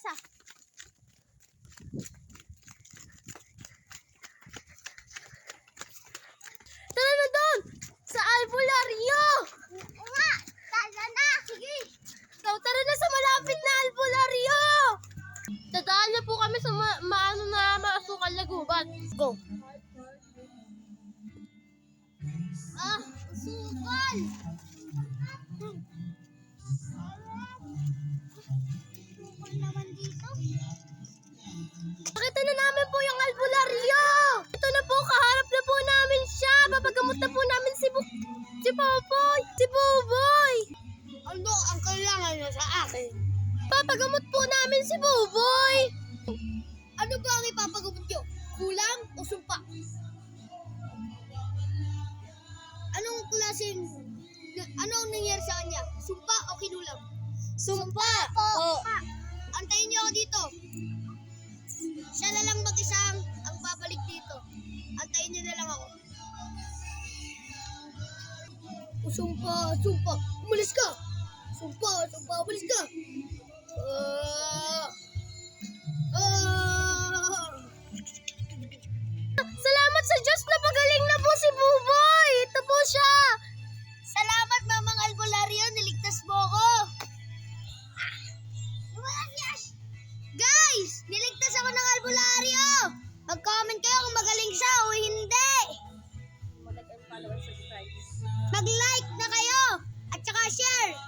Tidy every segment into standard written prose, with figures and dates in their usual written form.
isa. Tara na doon! Sa albularyo! Nga! Tara na! Sige! Tara na sa malapit na albularyo! Dadaan niyo po kami sa maasukal na gubat. Go! Ah! Sukal! Sukal naman dito. Nakita na namin po yung albularyo! Ito na po, kaharap na po namin siya! Papagamot na po namin si Popoy! Si Buboy! Ano ang kailangan niya sa akin? Papagamot po namin si Buboy! Ano ba ang ipapagamot niyo? Kulang o sumpa? Anong klaseng... Anong nangyari sa kanya? Sumpa o kinulam? Sumpa! Oh. Antayin niyo ako dito. Siya na lang mag-isang ang babalik dito. Antayin niyo na lang ako. Sumpa! Sumpa! Umalis ka! Sumpa! Sumpa! Umalis ka! Salamat sa Diyos na pagaling na po si Buboy! Ito po siya! Salamat, Mamang Albularyo! Niligtas mo ako! Guys! Niligtas ako ng albularyo! Mag-comment kayo kung magaling siya o hindi! Mag-like na kayo! At saka share!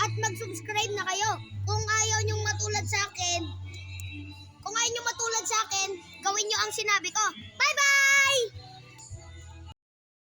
At mag-subscribe na kayo! Kung ayaw nyong matulad sa akin, gawin nyo ang sinabi ko. Bye-bye!